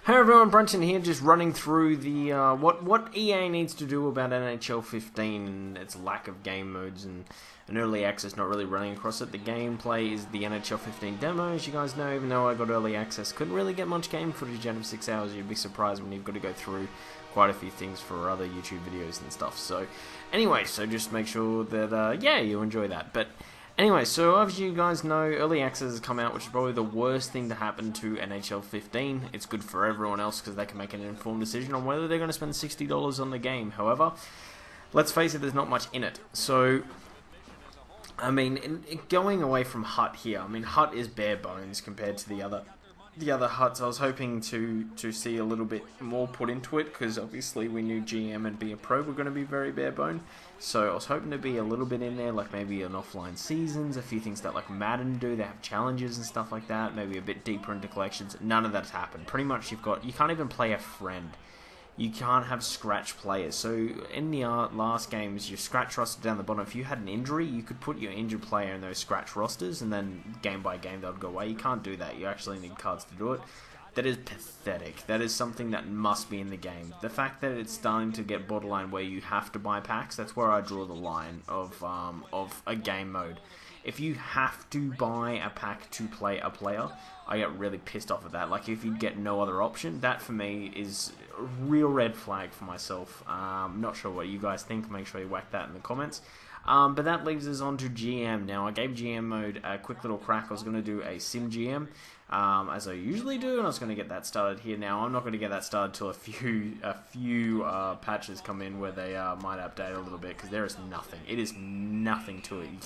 Hey everyone, Brenton here, just running through the what EA needs to do about NHL 15 and its lack of game modes and an early access not really running across it. The gameplay is the NHL 15 demo, as you guys know. Even though I got early access, couldn't really get much game footage out of 6 hours. You'd be surprised when you've got to go through quite a few things for other YouTube videos and stuff. So anyway, so just make sure that yeah, you enjoy that. But anyway, so as you guys know, early access has come out, which is probably the worst thing to happen to NHL 15. It's good for everyone else because they can make an informed decision on whether they're going to spend $60 on the game. However, let's face it, there's not much in it. So, I mean, going away from HUT here, I mean, HUT is bare bones compared to the other HUTs. I was hoping to see a little bit more put into it because obviously we knew GM and Be a Pro were going to be very bare bone. So I was hoping to be a little bit in there, like maybe an offline seasons, a few things that like Madden do. They have challenges and stuff like that. Maybe a bit deeper into collections. None of that's happened. Pretty much you can't even play a friend. You can't have scratch players. So in the last games, your scratch roster down the bottom, if you had an injury, you could put your injured player in those scratch rosters, and then game by game they'll go away. You can't do that. You actually need cards to do it. That is pathetic. That is something that must be in the game. The fact that it's starting to get borderline where you have to buy packs, that's where I draw the line of a game mode. If you have to buy a pack to play a player, I get really pissed off at that. Like, if you get no other option, that for me is a real red flag for myself. Not sure what you guys think. Make sure you whack that in the comments. But that leaves us on to GM. Now, I gave GM mode a quick little crack. I was going to do a Sim GM, as I usually do, and I was going to get that started here. Now, I'm not going to get that started till a few patches come in where they might update a little bit, because there is nothing. It is nothing to it. You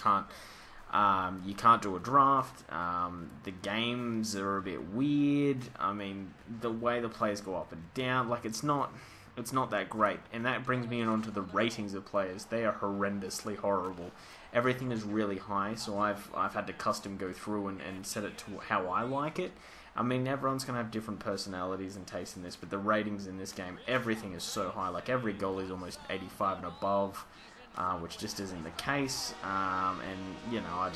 can't do a draft. The games are a bit weird. I mean, the way the players go up and down, like it's not that great. And that brings me on to the ratings of players. They are horrendously horrible. Everything is really high, so I've had to custom go through and set it to how I like it. I mean, everyone's going to have different personalities and tastes in this, but the ratings in this game, everything is so high. Like, every goal is almost 85 and above. Which just isn't the case, and you know,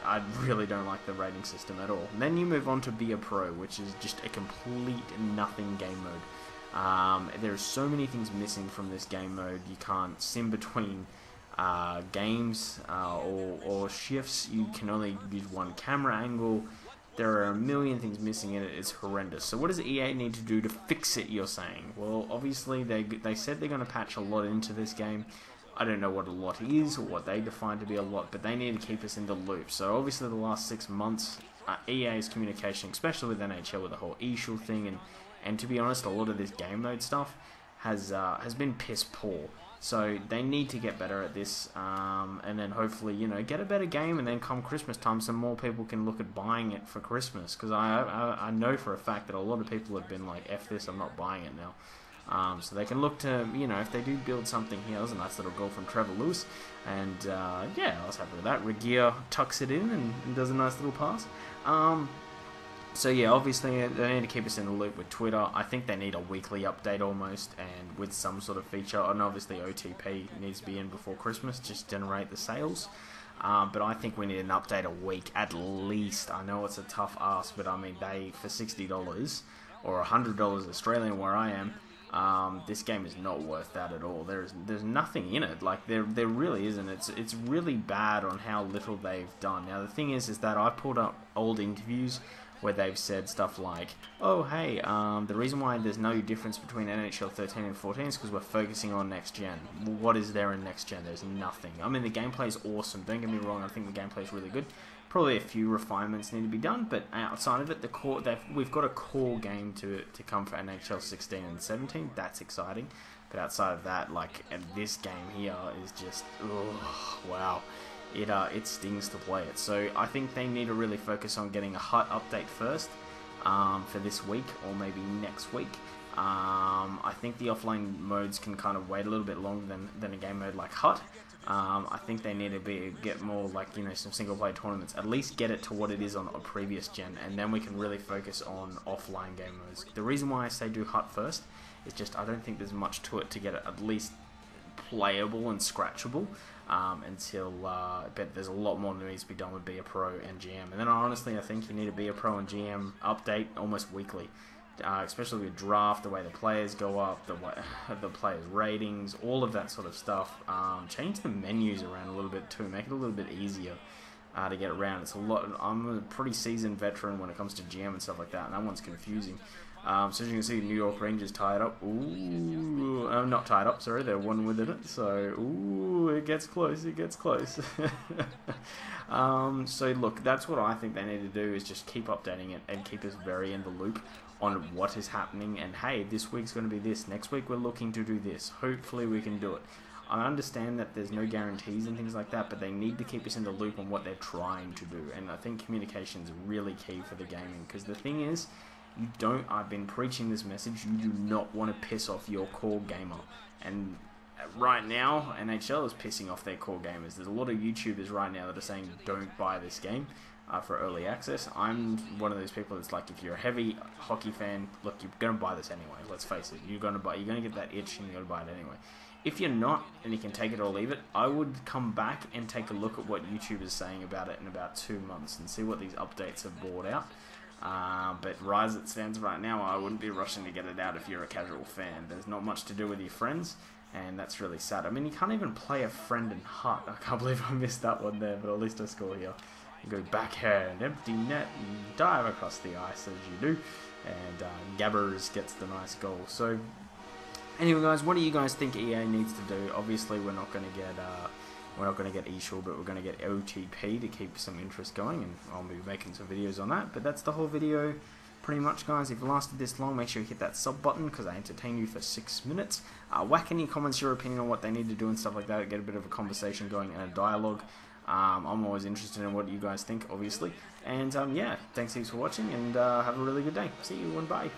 I really don't like the rating system at all. And then you move on to Be a Pro, which is just a complete nothing game mode. There's so many things missing from this game mode. You can't sim between games or shifts. You can only use one camera angle. There are a million things missing in it. It's horrendous. So what does EA need to do to fix it, you're saying? Well, obviously they said they're going to patch a lot into this game. I don't know what a lot is or what they define to be a lot, but they need to keep us in the loop. So obviously the last 6 months, EA's communication, especially with NHL, with the whole issue thing, and to be honest, a lot of this game mode stuff has been piss poor. So they need to get better at this, and then hopefully, you know, get a better game, and then come Christmas time, some more people can look at buying it for Christmas. Because I know for a fact that a lot of people have been like, F this, I'm not buying it now. So they can look to, you know, if they do build something here. That was a nice little goal from Trevor Lewis, and yeah, I was happy with that. Regier tucks it in and does a nice little pass. So yeah, obviously they need to keep us in the loop with Twitter. I think they need a weekly update almost, and with some sort of feature, and obviously OTP needs to be in before Christmas, just generate the sales. But I think we need an update a week at least. I know it's a tough ask, but I mean, for $60 or $100 Australian where I am, this game is not worth that at all. There's nothing in it. Like, there really isn't. It's really bad on how little they've done. Now the thing is that I pulled up old interviews where they've said stuff like, oh hey, the reason why there's no difference between NHL 13 and 14 is because we're focusing on next gen. Well, what is there in next gen? There's nothing. I mean, the gameplay is awesome. Don't get me wrong. I think the gameplay is really good. Probably a few refinements need to be done, but outside of it, we've got a core game to come for NHL 16 and 17. That's exciting, but outside of that, like, and this game here is just, oh, wow, it stings to play it. So I think they need to really focus on getting a HUT update first for this week or maybe next week. I think the offline modes can kind of wait a little bit longer than a game mode like HUT. I think they need to get more, like, you know, some single player tournaments. At least get it to what it is on a previous gen, and then we can really focus on offline game modes. The reason why I say do HUT first is just I don't think there's much to it to get it at least playable and scratchable until but there's a lot more that needs to be done with Be a Pro and GM. And then honestly, I think you need to Be a Pro and GM update almost weekly. especially with draft, the way the players go up, the players' ratings, all of that sort of stuff. Change the menus around a little bit too, make it a little bit easier to get around. It's a lot. I'm a pretty seasoned veteran when it comes to GM and stuff like that, and that one's confusing. So as you can see, New York Rangers tied up. Ooh, not tied up. Sorry, they're one within it. So ooh, it gets close. It gets close. So look, that's what I think they need to do, is just keep updating it and keep us very in the loop on what is happening. And hey, this week's going to be this. Next week we're looking to do this. Hopefully we can do it. I understand that there's no guarantees and things like that, but they need to keep us in the loop on what they're trying to do. And I think communication is really key for the gaming, because the thing is, I've been preaching this message, you do not want to piss off your core gamer. And right now, NHL is pissing off their core gamers. There's a lot of YouTubers right now that are saying, don't buy this game for early access. I'm one of those people that's like, if you're a heavy hockey fan, look, you're going to buy this anyway. Let's face it, you're going to get that itch and you're going to buy it anyway. If you're not, and you can take it or leave it, I would come back and take a look at what YouTube is saying about it in about 2 months and see what these updates have brought out. But Rise it stands right now, I wouldn't be rushing to get it out if you're a casual fan. There's not much to do with your friends, and that's really sad. I mean, you can't even play a friend in Hut. I can't believe I missed that one there, but at least I score here. You go backhand, empty net, and dive across the ice as you do, and Gabbers gets the nice goal. So anyway, guys, what do you guys think EA needs to do? Obviously, we're not going to get eShore, but we're going to get OTP to keep some interest going, and I'll be making some videos on that. But that's the whole video, pretty much, guys. If you lasted this long, make sure you hit that sub button, because I entertain you for 6 minutes. Whack any comments, your opinion on what they need to do and stuff like that. Get a bit of a conversation going and a dialogue. I'm always interested in what you guys think, obviously. And yeah, thanks heaps for watching, and have a really good day. See you and bye.